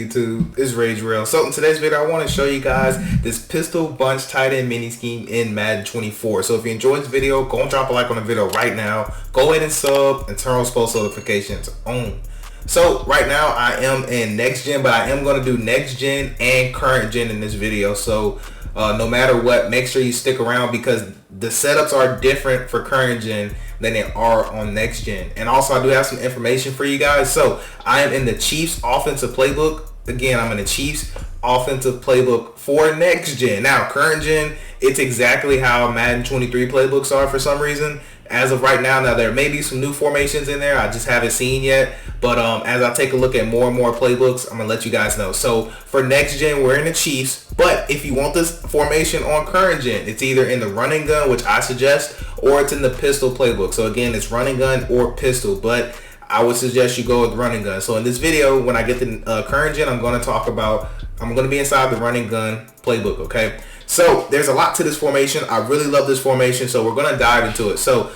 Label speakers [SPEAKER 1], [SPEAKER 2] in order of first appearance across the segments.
[SPEAKER 1] YouTube? It's Rage Real. So in today's video, I want to show you guys this pistol bunch tight end mini scheme in Madden 24. So if you enjoyed this video, go and drop a like on the video right now. Go ahead and sub and turn on post notifications on. So right now I am in next gen, but I am going to do next gen and current gen in this video. So no matter what, make sure you stick around because the setups are different for current gen than they are on next gen. And also I do have some information for you guys. So I am in the Chiefs offensive playbook. Again, I'm in the Chiefs offensive playbook for next gen. Now current gen, it's exactly how Madden 23 playbooks are for some reason. As of right now, there may be some new formations in there I just haven't seen yet, but as I take a look at more and more playbooks, I'm gonna let you guys know. So for next gen, we're in the Chiefs, but if you want this formation on current gen, it's either in the running gun, which I suggest, or it's in the pistol playbook. So again, it's running gun or pistol, but I would suggest you go with running gun. So in this video, when I get the current gen, I'm going to be inside the running gun playbook, okay? So there's a lot to this formation. I really love this formation, so we're going to dive into it. So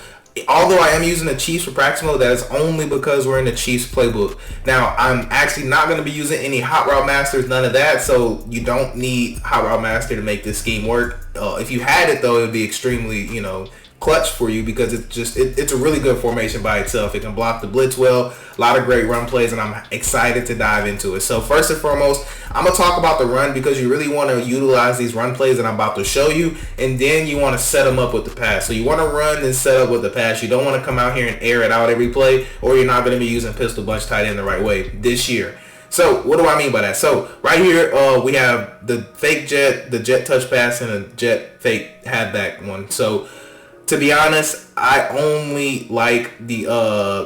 [SPEAKER 1] although I am using the Chiefs for practice mode, that is only because we're in the Chiefs playbook. Now, I'm actually not going to be using any Hot Route Masters, none of that, so you don't need Hot Route Master to make this scheme work. If you had it, though, it would be extremely, clutch for you because it's a really good formation by itself. It can block the blitz well, a lot of great run plays, and I'm excited to dive into it. So first and foremost, I'm gonna talk about the run because you really want to utilize these run plays that I'm about to show you, and then you want to set them up with the pass. So you want to run and set up with the pass. You don't want to come out here and air it out every play, or you're not going to be using pistol bunch tight end the right way this year. So what do I mean by that? So right here we have the fake jet, the jet touch pass, and a jet fake halfback one. So to be honest, I only like the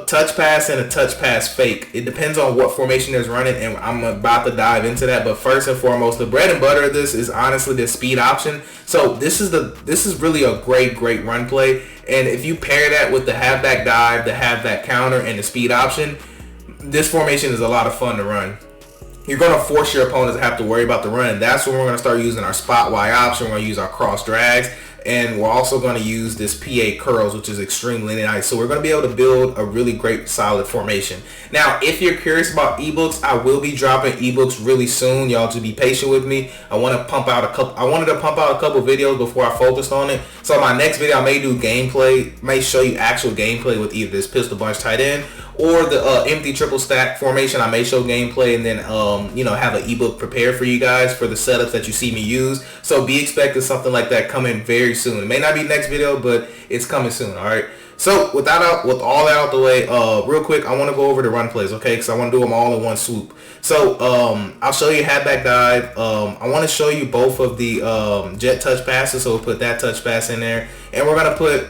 [SPEAKER 1] touch pass and a touch pass fake. It depends on what formation there's running, and I'm about to dive into that. But first and foremost, the bread and butter of this is honestly the speed option. So this is really a great run play. And if you pair that with the halfback dive, the halfback counter, and the speed option, this formation is a lot of fun to run. You're going to force your opponents to have to worry about the run. That's when we're going to start using our spot Y option. We're going to use our cross drags. And we're also going to use this PA curls, which is extremely nice. So we're going to be able to build a really great solid formation. Now, if you're curious about eBooks, I will be dropping eBooks really soon. Y'all just be patient with me. I wanted to pump out a couple videos before I focused on it. So my next video, I may do gameplay, may show you actual gameplay with either this pistol bunch tight end or the empty triple stack formation. I may show gameplay and then have an ebook prepared for you guys for the setups that you see me use. So be expecting something like that coming very soon. It may not be next video, but it's coming soon. All right. So with all that out the way, real quick, I want to go over the run plays, okay? Because I want to do them all in one swoop. So I'll show you halfback dive. I want to show you both of the jet touch passes. So we'll put that touch pass in there, and we're gonna put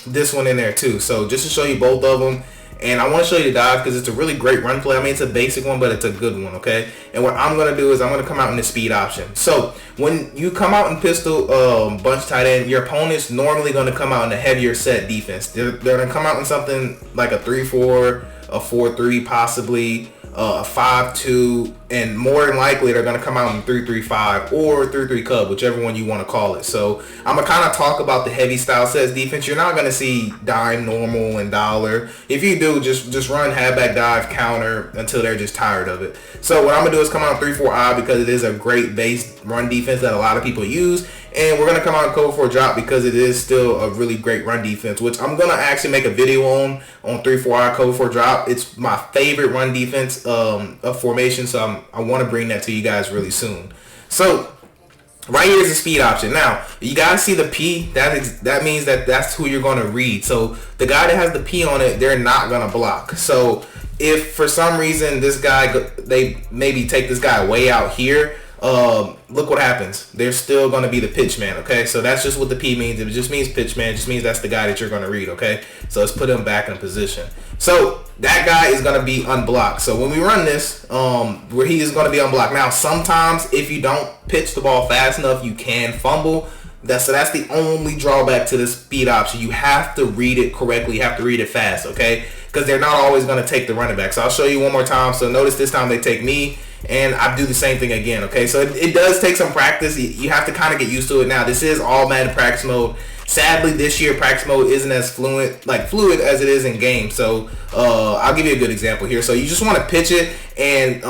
[SPEAKER 1] this one in there too. So just to show you both of them. And I want to show you the dive because it's a really great run play. I mean, it's a basic one, but it's a good one, okay? And what I'm going to do is I'm going to come out in the speed option. So when you come out in pistol bunch tight end, your opponent's normally going to come out in a heavier set defense. They're going to come out in something like a 3-4, a 4-3 possibly, a 5-2, and more than likely they're going to come out in 3-3-5 or 3-3 cub, whichever one you want to call it. So I'm going to kind of talk about the heavy style sets defense. You're not going to see dime, normal, and dollar. If you do, just run halfback dive counter until they're just tired of it. So what I'm going to do is come out 3-4-I because it is a great base run defense that a lot of people use. And we're going to come out in cover 4 drop because it is still a really great run defense, which I'm going to actually make a video on 3-4-I cover 4 drop. It's my favorite run defense of formation, so I want to bring that to you guys really soon. So right here is the speed option. Now you guys see the P, that means that's who you're going to read. So the guy that has the P on it, they're not going to block. So if for some reason they maybe take this guy way out here, look what happens. There's still going to be the pitch man, okay? So that's just what the P means. It just means pitch man. It just means that's the guy that you're going to read, okay? So let's put him back in position. So that guy is going to be unblocked. So when we run this, where he is going to be unblocked. Now, sometimes if you don't pitch the ball fast enough, you can fumble. That's the only drawback to this speed option. You have to read it correctly. You have to read it fast, okay? Because they're not always going to take the running back. So I'll show you one more time. So notice this time they take me, and I do the same thing again, okay? So it does take some practice. You have to kind of get used to it. Now, this is all Madden practice mode. Sadly, this year practice mode isn't as fluid as it is in game. So I'll give you a good example here. So you just want to pitch it, and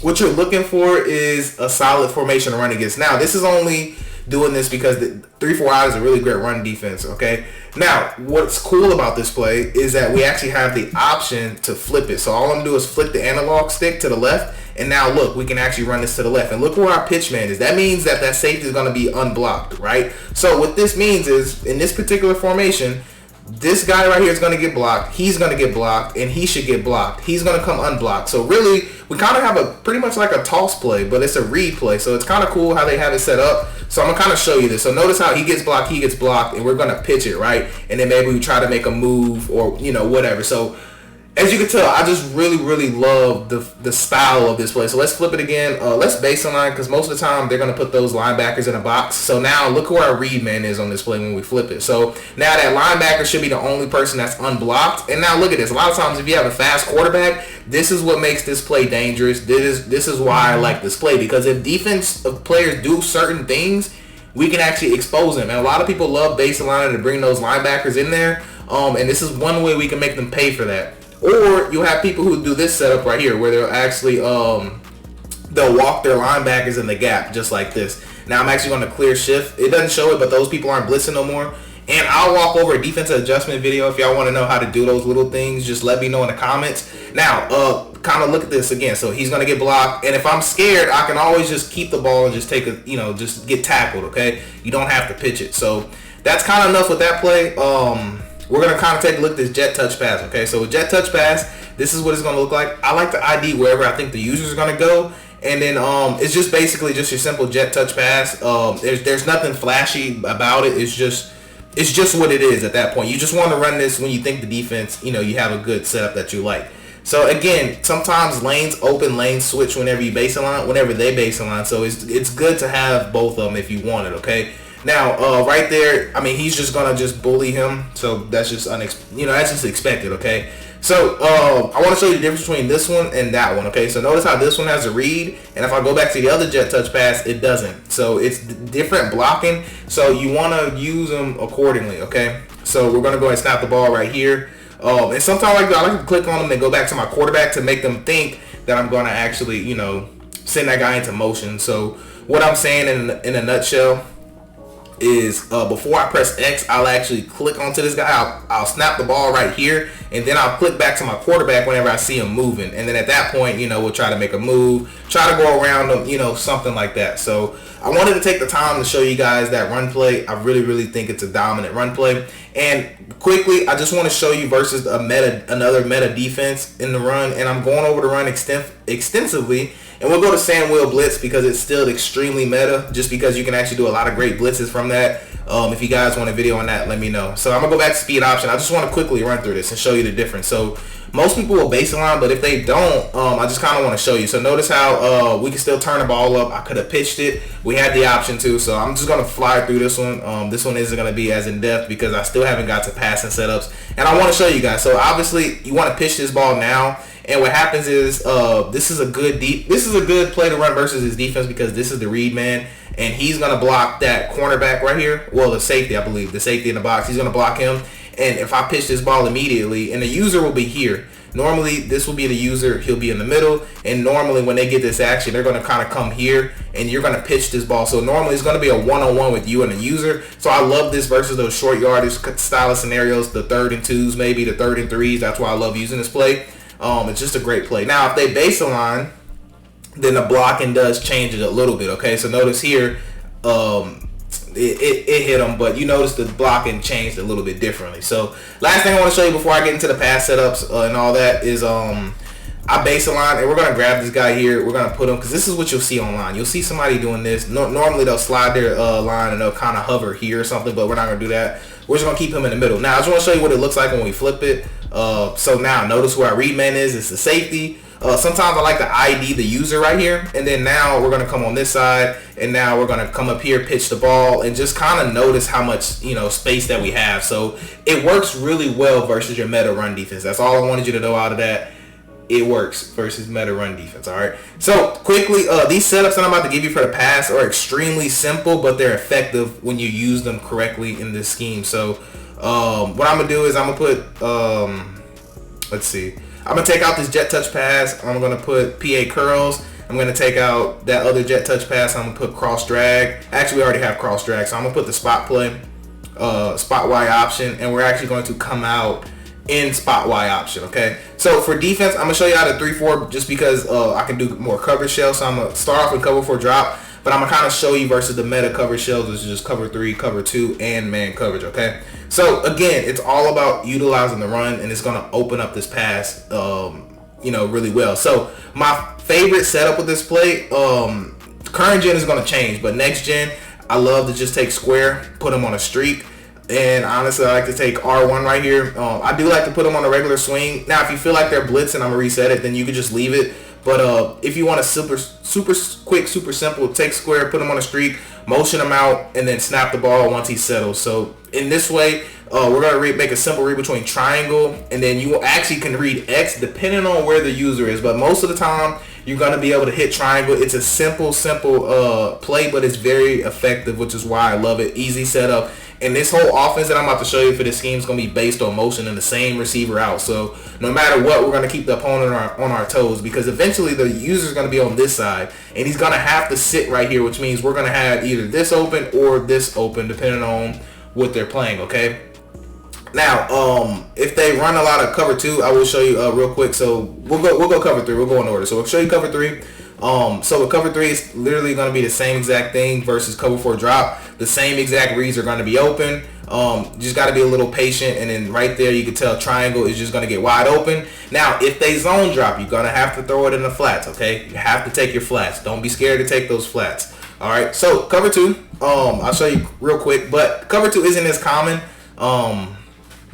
[SPEAKER 1] what you're looking for is a solid formation to run against. Now, this is only doing this because the 3-4 out is a really great run defense, okay? Now, what's cool about this play is that we actually have the option to flip it. So all I'm going to do is flip the analog stick to the left, and now look, we can actually run this to the left. And look where our pitch man is. That means that that safety is going to be unblocked, right? So what this means is, in this particular formation, this guy right here is going to get blocked. He's going to get blocked, and he should get blocked. He's going to come unblocked. So really, we kind of have a pretty much like a toss play, but it's a read play. So it's kind of cool how they have it set up. So I'm going to kind of show you this. So notice how he gets blocked, and we're going to pitch it, right? And then maybe we try to make a move or, you know, whatever. So as you can tell, I just really love the style of this play. So let's flip it again. Let's baseline, because most of the time they're going to put those linebackers in a box. So now look where our read man is on this play when we flip it. So now that linebacker should be the only person that's unblocked. And now look at this. A lot of times if you have a fast quarterback, this is what makes this play dangerous. This is why I like this play, because if defensive players do certain things, we can actually expose them. And a lot of people love baselining to bring those linebackers in there. And this is one way we can make them pay for that. Or you have people who do this setup right here, where they'll actually they'll walk their linebackers in the gap just like this. Now I'm actually going to clear shift. It doesn't show it, but those people aren't blitzing no more. And I'll walk over a defensive adjustment video if y'all want to know how to do those little things. Just let me know in the comments. Now, kind of look at this again. So he's going to get blocked, and if I'm scared, I can always just keep the ball and just take a, you know, just get tackled. Okay, you don't have to pitch it. So that's kind of enough with that play. We're going to kind of take a look at this jet touch pass, okay? So with jet touch pass, this is what it's going to look like. I like to ID wherever I think the users are going to go. And then it's just basically just your simple jet touch pass. There's nothing flashy about it. It's just what it is at that point. You just want to run this when you think the defense, you know, you have a good setup that you like. So again, sometimes lanes open, lanes switch whenever you baseline, whenever they baseline. So it's good to have both of them if you want it, okay? Now, right there, I mean, he's just gonna just bully him, so that's just that's just expected, okay? So I want to show you the difference between this one and that one, okay? So notice how this one has a read, and if I go back to the other jet touch pass, it doesn't. So it's different blocking, so you want to use them accordingly, okay? So we're gonna go ahead and snap the ball right here, and sometimes I like to click on them and go back to my quarterback to make them think that I'm gonna actually, you know, send that guy into motion. So what I'm saying in a nutshell is before I press X, I'll actually click onto this guy. I'll snap the ball right here, and then I'll click back to my quarterback whenever I see him moving. And then at that point, you know, we'll try to make a move, try to go around him, you know, something like that. So I wanted to take the time to show you guys that run play. I really think it's a dominant run play. And quickly, I just want to show you versus another meta defense in the run. And I'm going over the run extensively. And we'll go to Sam Will Blitz because it's still extremely meta, just because you can actually do a lot of great blitzes from that. If you guys want a video on that, let me know. So I'm going to go back to speed option. I just want to quickly run through this and show you the difference. So most people will baseline, but if they don't, I just kind of want to show you. So notice how we can still turn the ball up. I could have pitched it. We had the option to, so I'm just going to fly through this one. This one isn't going to be as in-depth because I still haven't got to passing setups. And I want to show you guys. So obviously, you want to pitch this ball now. And what happens is this is a good play to run versus his defense, because this is the read man, and he's gonna block that cornerback right here. Well, the safety, I believe, the safety in the box. He's gonna block him. And if I pitch this ball immediately, and the user will be here. Normally, this will be the user. He'll be in the middle. And normally, when they get this action, they're gonna kind of come here, and you're gonna pitch this ball. So normally, it's gonna be a one-on-one with you and the user. So I love this versus those short yardage style of scenarios, the 3rd and 2s, maybe the 3rd and 3s. That's why I love using this play. It's just a great play. Now, if they baseline, then the blocking does change it a little bit, okay? So notice here, it hit them, but you notice the blocking changed a little bit differently. So last thing I want to show you before I get into the pass setups and all that is I baseline, and we're going to grab this guy here. We're going to put him, because this is what you'll see online. You'll see somebody doing this. Normally, they'll slide their line and they'll kind of hover here or something, but we're not going to do that. We're just going to keep him in the middle. Now, I just want to show you what it looks like when we flip it. So now, notice where our read man is. It's the safety. Sometimes I like to ID the user right here. And then now we're going to come on this side. And now we're going to come up here, pitch the ball, and just kind of notice how much, you know, space that we have. So it works really well versus your meta run defense. That's all I wanted you to know out of that. It works versus meta run defense. All right. So quickly, these setups that I'm about to give you for the pass are extremely simple, but they're effective when you use them correctly in this scheme. So what I'm gonna do is I'm gonna put let's see. I'm gonna take out this jet touch pass. I'm gonna put PA curls. I'm I'm going to take out that other jet touch pass. I'm going to put cross drag. Actually, we already have cross drag, so I'm going to put the spot play, spot Y option, and we're actually going to come out in spot Y option. Okay, so for defense, I'm going to show you how to 3-4 just because I can do more coverage shells. So I'm going to start off with cover 4 drop, but I'm going to kind of show you versus the meta coverage shells, which is just cover 3, cover 2, and man coverage. Okay, so again, it's all about utilizing the run, and it's going to open up this pass really well. So my favorite setup with this play, current gen is going to change, but next gen, I love to just take square, put them on a streak. And honestly, I like to take R1 right here. I do like to put them on a regular swing. Now, if you feel like they're blitzing, I'm going to reset it. Then you can just leave it. But if you want a super quick, super simple, take square, put them on a streak, motion them out, and then snap the ball once he settles. So in this way, we're going to make a simple read between triangle, and then you actually can read X depending on where the user is. But most of the time, you're going to be able to hit triangle. It's a simple play, but it's very effective, which is why I love it. Easy setup. And this whole offense that I'm about to show you for this scheme is going to be based on motion and the same receiver out. So no matter what, we're going to keep the opponent on our toes, because eventually the user is going to be on this side, and he's going to have to sit right here, which means we're going to have either this open or this open, depending on what they're playing. Okay. Now, if they run a lot of cover 2, I will show you real quick. So we'll go cover 3. We'll go in order. So we'll show you cover 3. So with cover 3, it's literally going to be the same exact thing versus cover 4 drop. The same exact reads are going to be open. Just got to be a little patient, and then right there you can tell triangle is just going to get wide open. Now, if they zone drop, you're going to have to throw it in the flats. Okay, you have to take your flats. Don't be scared to take those flats. All right. So cover 2, I'll show you real quick, but cover 2 isn't as common.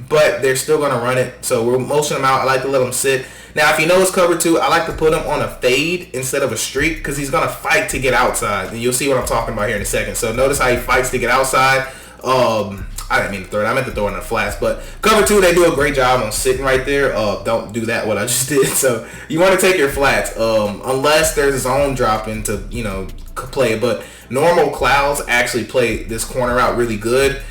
[SPEAKER 1] But they're still going to run it. So we'll motion them out. I like to let them sit. Now, if you know it's cover 2, I like to put him on a fade instead of a streak, because he's going to fight to get outside. And you'll see what I'm talking about here in a second. So notice how he fights to get outside. I didn't mean to throw it. I meant to throw it in the flats. But cover 2, they do a great job on sitting right there. Don't do that, what I just did. So you want to take your flats, unless there's a zone dropping to, play it. But normal clouds actually play this corner out really good.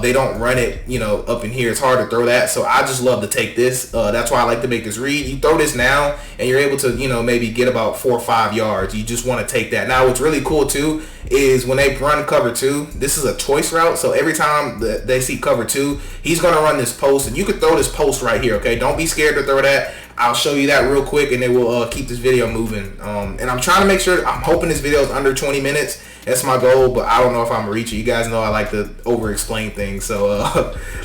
[SPEAKER 1] They don't run it, up in here. It's hard to throw that. So I just love to take this. That's why I like to make this read. You throw this now, and you're able to, maybe get about 4 or 5 yards. You just want to take that. Now, what's really cool, too, is when they run cover 2, this is a choice route. So every time they see cover 2, he's going to run this post. And you can throw this post right here, okay? Don't be scared to throw that. I'll show you that real quick, and then we'll keep this video moving. And I'm trying to make sure, I'm hoping this video is under 20 minutes. That's my goal, but I don't know if I'm going to reach it. You guys know I like to over-explain things. So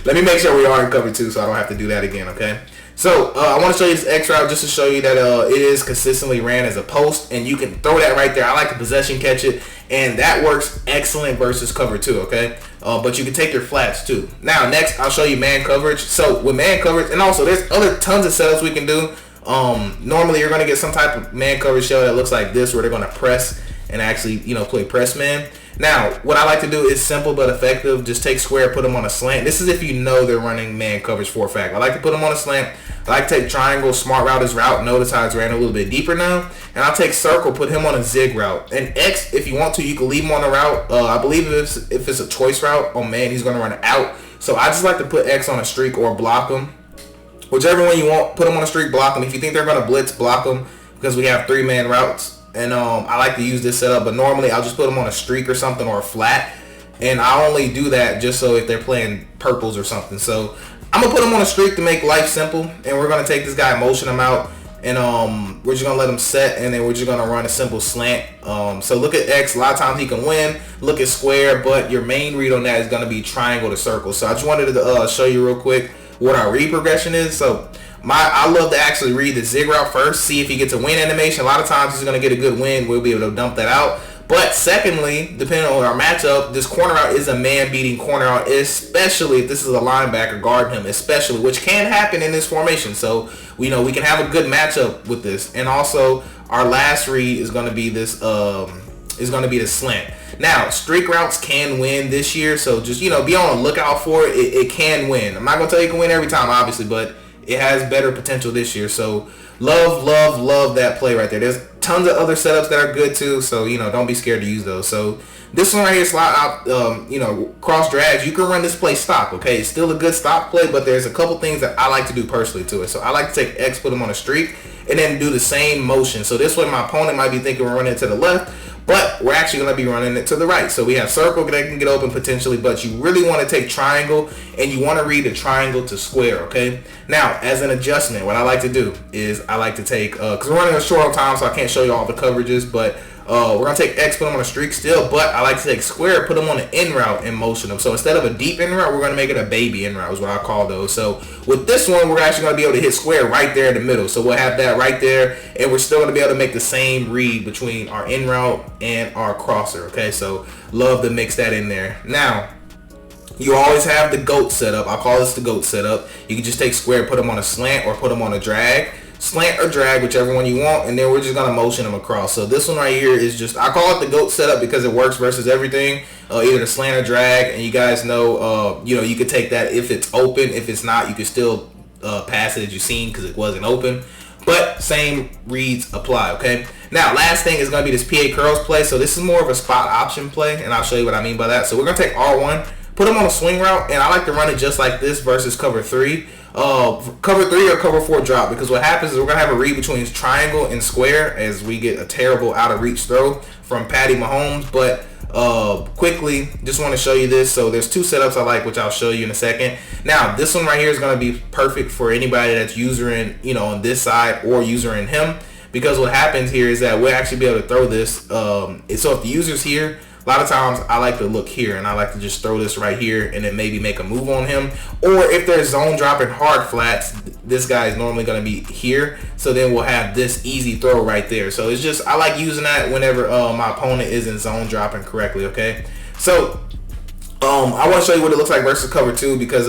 [SPEAKER 1] let me make sure we are in cover 2 so I don't have to do that again, okay? So I want to show you this X route just to show you that it is consistently ran as a post, and you can throw that right there. I like to possession catch it, and that works excellent versus cover 2, okay? But you can take your flats too. Now, next, I'll show you man coverage. So with man coverage, and also there's other tons of setups we can do. Normally, you're going to get some type of man coverage shell that looks like this, where they're going to press and actually, play press man. Now, what I like to do is simple but effective. Just take square, put them on a slant. This is if you know they're running man coverage for a fact. I like to put them on a slant. I like to take triangle, smart route as route. Notice how it's ran a little bit deeper now. And I'll take circle, put him on a zig route. And X, if you want to, you can leave him on the route. I believe if it's a choice route, oh man, he's going to run it out. So I just like to put X on a streak or block him. Whichever one you want, put them on a streak, block them. If you think they're going to blitz, block them, because we have 3-man routes. And I like to use this setup, but normally I'll just put them on a streak or something, or a flat. And I only do that just so if they're playing purples or something. So I'm going to put them on a streak to make life simple. And we're going to take this guy, motion him out. And we're just going to let him set. And then we're just going to run a simple slant. So look at X. A lot of times he can win. Look at square. But your main read on that is going to be triangle to circle. So I just wanted to show you real quick what our read progression is. So I love to actually read the zig route first, see if he gets a win animation. A lot of times he's going to get a good win. We'll be able to dump that out. But secondly, depending on our matchup, this corner route is a man-beating corner route, especially if this is a linebacker guarding him, especially, which can happen in this formation. So, we can have a good matchup with this. And also, our last read is going to be this, the slant. Now, streak routes can win this year, so just, be on the lookout for it. It can win. I'm not going to tell you it can win every time, obviously, but it has better potential this year. So love that play right there. There's tons of other setups that are good too, so don't be scared to use those. So this one right here, slide out, cross drags, you can run this play stock. Okay, it's still a good stock play, but there's a couple things that I like to do personally to it. So I like to take X, put them on a streak, and then do the same motion. So this way my opponent might be thinking we're running it to the left, but we're actually going to be running it to the right. So we have circle that can get open potentially, but you really want to take triangle, and you want to read the triangle to square, okay? Now, as an adjustment, what I like to do is I like to take, because we're running a short on time, so I can't show you all the coverages, but we're going to take X, put them on a streak still, but I like to take square, put them on an in route, and motion them. So instead of a deep in route, we're going to make it a baby in route is what I call those. So with this one, we're actually going to be able to hit square right there in the middle. So we'll have that right there, and we're still going to be able to make the same read between our in route and our crosser, okay? So love to mix that in there. Now, you always have the GOAT setup. I call this the GOAT setup. You can just take square, put them on a slant, or put them on a drag. Slant or drag, whichever one you want, and then we're just going to motion them across. So this one right here is just, I call it the GOAT setup because it works versus everything, either the slant or drag, and you guys know, you could take that if it's open. If it's not, you can still pass it as you've seen because it wasn't open. But same reads apply, okay? Now, last thing is going to be this PA curls play. So this is more of a spot option play, and I'll show you what I mean by that. So we're going to take R1, put them on a swing route, and I like to run it just like this versus cover 3. Cover 3 or cover 4 drop, because what happens is we're going to have a read between triangle and square as we get a terrible out of reach throw from Patty Mahomes. But quickly, just want to show you this. So there's two setups I like, which I'll show you in a second. Now, this one right here is going to be perfect for anybody that's usering, on this side or usering him, because what happens here is that we'll actually be able to throw this. So if the user's here, a lot of times I like to look here, and I like to just throw this right here and then maybe make a move on him. Or if there's zone dropping hard flats, this guy is normally going to be here. So then we'll have this easy throw right there. So it's just, I like using that whenever my opponent isn't zone dropping correctly, okay? So I want to show you what it looks like versus cover 2 because,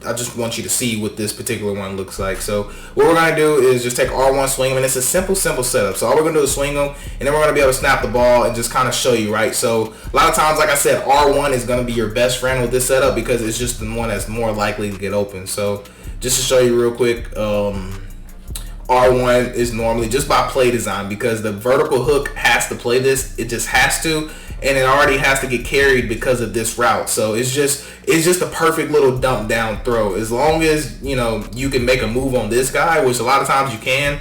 [SPEAKER 1] I just want you to see what this particular one looks like. So what we're going to do is just take R1, swing them, and it's a simple setup. So all we're going to do is swing them, and then we're going to be able to snap the ball and just kind of show you, right? So a lot of times, like I said, R1 is going to be your best friend with this setup because it's just the one that's more likely to get open. So just to show you real quick, R1 is normally just by play design because the vertical hook has to play this. It just has to. And it already has to get carried because of this route. So it's just a perfect little dump down throw. As long as, you can make a move on this guy, which a lot of times you can,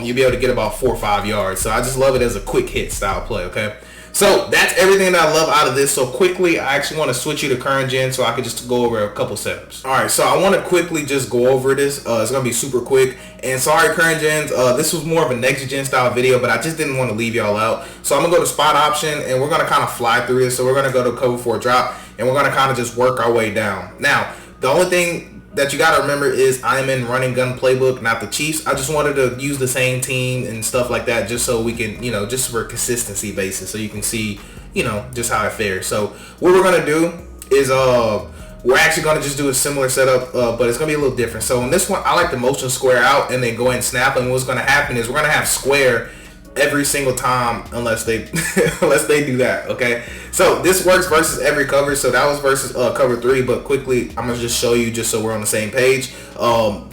[SPEAKER 1] you'll be able to get about 4 or 5 yards. So I just love it as a quick hit style play, okay? So that's everything that I love out of this. So quickly, I actually want to switch you to current gen so I can just go over a couple setups. All right, so I want to quickly just go over this. It's going to be super quick. And sorry, current gens, this was more of a next gen style video, but I just didn't want to leave y'all out. So I'm going to go to spot option, and we're going to kind of fly through this. So we're going to go to cover 4 drop, and we're going to kind of just work our way down. Now, the only thing that you got to remember is I'm in running gun playbook, not the Chiefs. I just wanted to use the same team and stuff like that just so we can, just for consistency basis, so you can see, just how it fares. So what we're going to do is we're actually going to just do a similar setup, but it's going to be a little different. So in this one, I like to motion square out and then go ahead and snap. And what's going to happen is we're going to have square every single time unless they do that, okay? So this works versus every cover. So that was versus cover 3, but quickly I'm gonna just show you just so we're on the same page.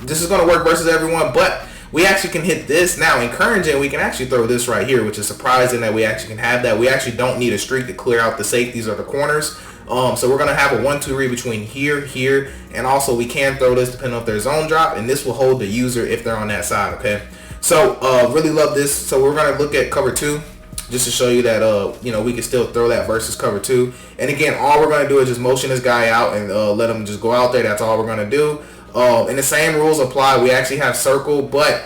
[SPEAKER 1] This is gonna work versus everyone, but we actually can hit this. Now in current gen, we can actually throw this right here, which is surprising that we actually can have that. We actually don't need a streak to clear out the safeties or the corners. So we're gonna have a 1-2 read between here, and also we can throw this depending on if there's zone drop, and this will hold the user if they're on that side, okay? So really love this. So we're gonna look at cover 2 just to show you that we can still throw that versus cover 2. And again, all we're gonna do is just motion this guy out and let him just go out there. That's all we're gonna do. And the same rules apply. We actually have circle, but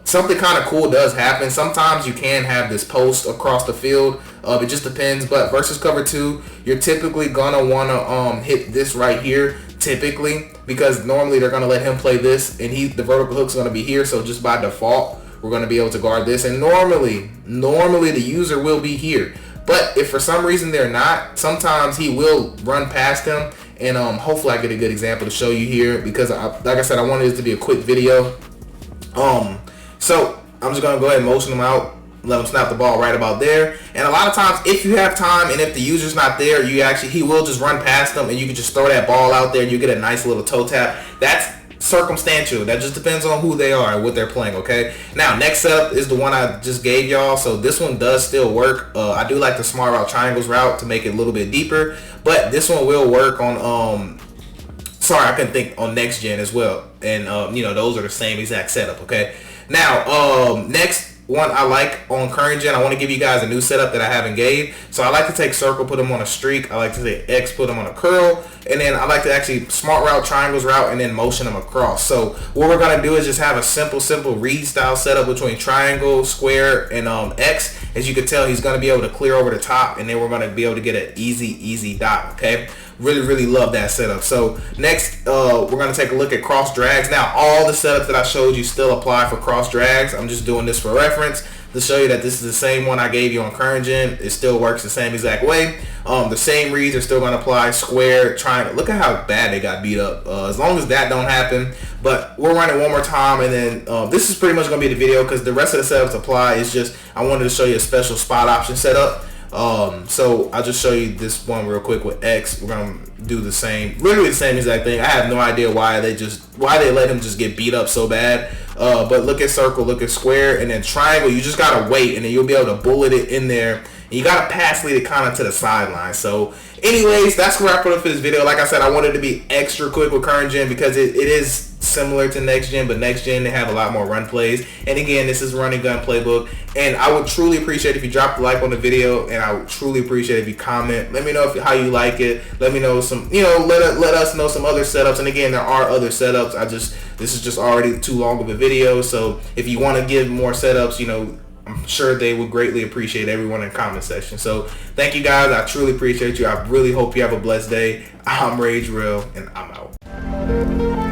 [SPEAKER 1] something kind of cool does happen. Sometimes you can have this post across the field. It just depends. But versus cover 2, you're typically gonna wanna hit this right here. Typically, because normally they're going to let him play this, and the vertical hook's going to be here, so just by default we're going to be able to guard this. And normally the user will be here, but if for some reason they're not, sometimes he will run past him. And hopefully I get a good example to show you here, because like I said, I wanted this to be a quick video. So I'm just going to go ahead and motion him out, let him snap the ball right about there. And a lot of times, if you have time and if the user's not there, he will just run past them, and you can just throw that ball out there and you get a nice little toe tap. That's circumstantial. That just depends on who they are and what they're playing, okay? Now, next setup is the one I just gave y'all. So this one does still work. I do like the smart route triangles route to make it a little bit deeper, but this one will work on sorry, I couldn't think on next gen as well. And you know, those are the same exact setup. Okay. Now, next one I like on current gen, I want to give you guys a new setup that I haven't gave. So I like to take circle, put them on a streak. I like to take X, put them on a curl, and then I like to actually smart route, triangles route, and then motion them across. So what we're gonna do is just have a simple read style setup between triangle, square, and X. As you can tell, he's gonna be able to clear over the top, and then we're gonna be able to get an easy dot. Okay. Really love that setup. So next, we're going to take a look at cross drags. Now, all the setups that I showed you still apply for cross drags. I'm just doing this for reference to show you that this is the same one I gave you on current gen. It still works the same exact way. The same reads are still going to apply. Square, triangle. Look at how bad they got beat up. As long as that don't happen. But we'll run it one more time, and then this is pretty much going to be the video because the rest of the setups apply. It's just I wanted to show you a special spot option setup. So I'll just show you this one real quick with X. We're gonna do the same, literally the same exact thing. I have no idea why they let him just get beat up so bad. But look at circle, look at square, and then triangle. You just gotta wait, and then you'll be able to bullet it in there. And you gotta pass lead it kind of to the sideline. So anyways, that's where I put up for this video. Like I said, I wanted to be extra quick with current gen because it is similar to next gen, but next gen they have a lot more run plays. And again, this is running gun playbook, and I would truly appreciate if you drop a like on the video, and I would truly appreciate if you comment. Let me know how you like it. Let me know some, you know, let us know some other setups. And again, there are other setups. This is just already too long of a video, so if you want to give more setups, you know, I'm sure they would greatly appreciate everyone in the comment section. So thank you guys. I truly appreciate you. I really hope you have a blessed day. I'm Rage Real, and I'm out.